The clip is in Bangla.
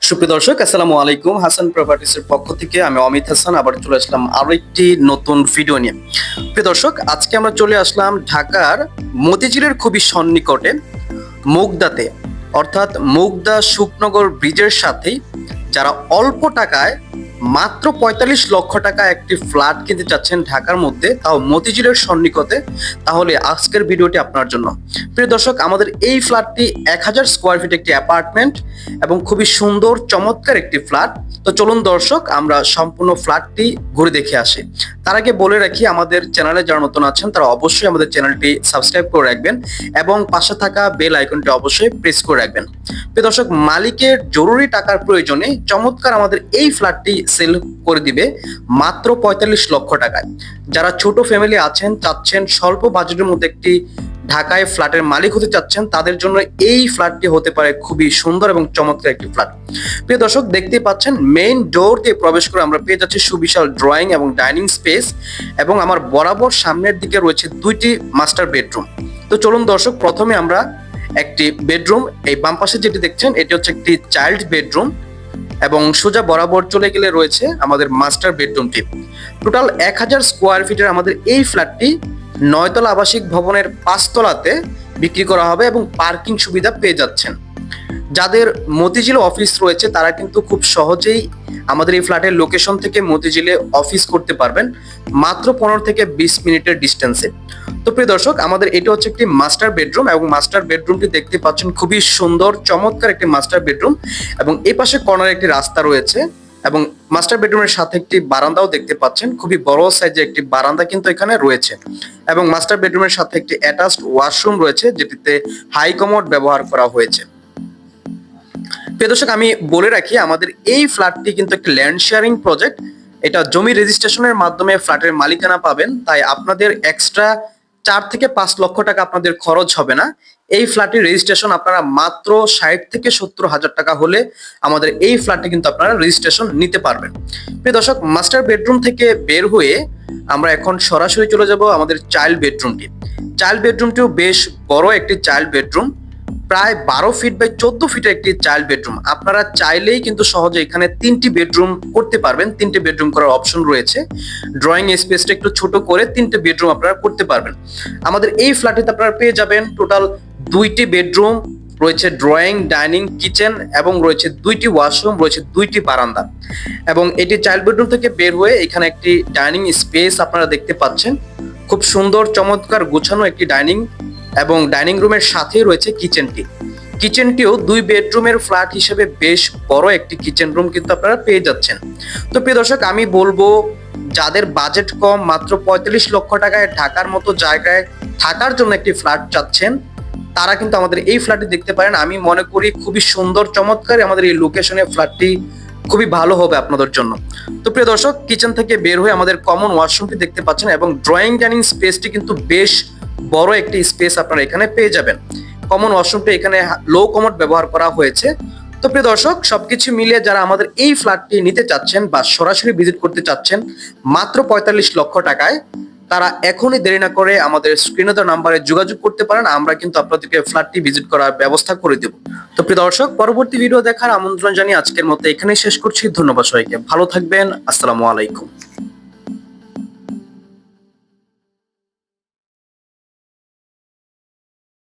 সুপ্রিয় দর্শক, আসসালামু আলাইকুম। হাসান প্রপার্টিসের পক্ষ থেকে আমি অমিত হাসান আবার চলে আসলাম আরো একটি নতুন ভিডিও নিয়ে। প্রিয় দর্শক, আজকে আমরা চলে আসলাম ঢাকার মতিঝিলের খুবই সন্নিকটে মুগদাতে, অর্থাৎ মুগদা শুকনগর ব্রিজের সাথেই যারা অল্প টাকায় মাত্র ৪৫ লক্ষ টাকা একটি ফ্ল্যাট কিনতে চাচ্ছেন ঢাকার মধ্যে, তাও মতিঝিলের সন্নিকটে, তাহলে আজকের ভিডিওটি আপনার জন্য। প্রিয় দর্শক, আমাদের এই ফ্ল্যাটটি ১,০০০ স্কোয়ার ফিট একটি অ্যাপার্টমেন্ট এবং খুবই সুন্দর চমৎকার একটি ফ্ল্যাট। তো চলুন দর্শক, আমরা সম্পূর্ণ ফ্ল্যাটটি ঘুরে দেখে আসি। তার আগে বলে রাখি, আমাদের চ্যানেলে যারা নতুন আছেন তারা অবশ্যই আমাদের চ্যানেলটি সাবস্ক্রাইব করে রাখবেন এবং পাশে থাকা বেল আইকনটি অবশ্যই প্রেস করে রাখবেন। প্রিয় দর্শক, মালিকের জরুরি টাকার প্রয়োজনে চমৎকার আমাদের এই ফ্ল্যাটটি সেল করে দিবে মাত্র ৪৫ লক্ষ টাকায়। যারা ছোট ফ্যামিলি আছেন, চাচ্ছেন স্বল্প বাজেটের মধ্যে একটি ঢাকায় ফ্ল্যাটের মালিক হতে চাচ্ছেন, তাদের জন্য এই ফ্ল্যাটটি হতে পারে খুবই সুন্দর এবং চমৎকার একটি ফ্ল্যাট। প্রিয় দর্শক, দেখতেই পাচ্ছেন মেইন ডোর দিয়ে প্রবেশ করে আমরা পেয়ে যাচ্ছি সুবিশাল ড্রয়িং এবং ডাইনিং স্পেস, এবং আমার বরাবর সামনের দিকে রয়েছে দুইটি মাস্টার বেডরুম। তো চলুন দর্শক, প্রথমে আমরা একটি বেডরুম, এই বাম পাশে যেটি দেখছেন এটি হচ্ছে একটি চাইল্ড বেডরুম, এবং সোজা বরাবর চলে গেলে রয়েছে আমাদের মাস্টার বেডরুমটি। টোটাল ১,০০০ স্কোয়ার ফিটের আমাদের এই ফ্ল্যাটটি ৯ তলা আবাসিক ভবনের ৫ তলাতে বিক্রি করা হবে এবং পার্কিং সুবিধা পেয়ে যাচ্ছেন। যাদের মতিঝিলে অফিস রয়েছে তারা কিন্তু খুব সহজেই আমাদের এই ফ্ল্যাটের লোকেশন থেকে মতিঝিলে অফিস করতে পারবেন মাত্র ১৫ থেকে ২০ মিনিটের ডিস্টেন্সে। তো প্রিয় দর্শক, আমাদের এটা হচ্ছে একটি মাস্টার বেডরুম, এবং মাস্টার বেডরুমটি দেখতে পাচ্ছেন খুবই সুন্দর চমৎকার একটি মাস্টার বেডরুম, এবং এই পাশে কর্নারে একটি রাস্তা রয়েছে, এবং মাস্টার বেডরুমের সাথে একটি বারান্দাও দেখতে পাচ্ছেন। খুবই বড় সাইজের একটি বারান্দা কিন্তু এখানে রয়েছে, এবং মাস্টার বেডরুমের সাথে একটি অ্যাটাচড ওয়াশরুম রয়েছে যেটিতে হাই কমোড ব্যবহার করা হয়েছে। প্রিয় দর্শক, আমি বলে রাখি, আমাদের এই ফ্ল্যাটটি কিন্তু একটি ল্যান্ড শেয়ারিং প্রজেক্ট। এটা জমি রেজিস্ট্রেশনের মাধ্যমে ফ্ল্যাটের মালিকানা পাবেন, তাই আপনাদের এক্সট্রা ৪ থেকে ৫ লক্ষ টাকা আপনাদের খরচ হবে না। এই ফ্ল্যাটের রেজিস্ট্রেশন আপনারা মাত্র ৬০ থেকে ৭০ হাজার টাকা হলে আমাদের এই ফ্ল্যাটে কিন্তু আপনারা রেজিস্ট্রেশন নিতে পারবেন। প্রিয় দর্শক, মাস্টার বেডরুম থেকে বের হয়ে আমরা এখন সরাসরি চলে যাব আমাদের চাইল্ড বেডরুমটি। চাইল্ড বেডরুমটিও বেশ বড় একটি চাইল্ড বেডরুম, প্রায় ১২ ফিট বাই ১৪ ফিটের একটি চাইল্ড বেডরুম। আপনারা চাইলেই কিন্তু সহজে এখানে ৩টি বেডরুম করতে পারবেন, ৩টে বেডরুম করার অপশন রয়েছে। ড্রয়িং স্পেসটা একটু ছোট করে ৩টে বেডরুম আপনারা করতে পারবেন। আমাদের এই ফ্ল্যাটে আপনারা পেয়ে যাবেন টোটাল ২টি বেডরুম, রয়েছে ড্রয়িং, ডাইনিং, কিচেন, এবং রয়েছে ২টি ওয়াশরুম, রয়েছে ২টি বারান্দা। এবং এটি চাইল্ড বেডরুম থেকে বের হয়ে এখানে একটি ডাইনিং স্পেস আপনারা দেখতে পাচ্ছেন। খুব সুন্দর চমৎকার গোছানো একটি ডাইনিং, এবং ডাইনিং রুমের সাথেই রয়েছে কিচেনটি। কিচেনটিও ২ বেডরুমের ফ্ল্যাট হিসেবে বেশ বড় একটি কিচেন রুম কিন্তু আপনারা পেয়ে যাচ্ছেন। তো প্রিয় দর্শক, আমি বলবো যাদের বাজেট কম, মাত্র ৪৫ লক্ষ টাকায় ঢাকার মতো জায়গায় থাকার জন্য একটি ফ্ল্যাট চাচ্ছেন, তারা কিন্তু আমাদের এই ফ্ল্যাটটি দেখতে পারেন। আমি মনে করি খুবই সুন্দর চমৎকার আমাদের এই লোকেশনে ফ্ল্যাটটি খুবই ভালো হবে আপনাদের জন্য। তো প্রিয় দর্শক, কিচেন থেকে বের হয়ে আমাদের কমন ওয়াশরুমটি দেখতে পাচ্ছেন, এবং ড্রয়িং ডাইনিং স্পেসটি কিন্তু বেশ বড় একটি স্পেস আপনারা এখানে পেয়ে যাবেন। কমন ওয়াশরুমটা এখানে লো কমোড ব্যবহার করা হয়েছে। তো প্রিয় দর্শক, সবকিছু মিলিয়ে যারা আমাদের এই ফ্ল্যাটটি নিতে চাচ্ছেন বা সরাসরি ভিজিট করতে চাচ্ছেন মাত্র ৪৫ লক্ষ টাকায়, তারা এখনই দেরি না করে আমাদের স্ক্রিনে দেওয়া নাম্বারে যোগাযোগ করতে পারেন। আমরা কিন্তু আপনাদেরকে ফ্ল্যাটটি ভিজিট করার ব্যবস্থা করে দেব। তো প্রিয় দর্শক, পরবর্তী ভিডিও দেখার আমন্ত্রণ জানিয়ে আজকের মতো এখানেই শেষ করছি। ধন্যবাদ সবাইকে, ভালো থাকবেন। আসসালামু আলাইকুম।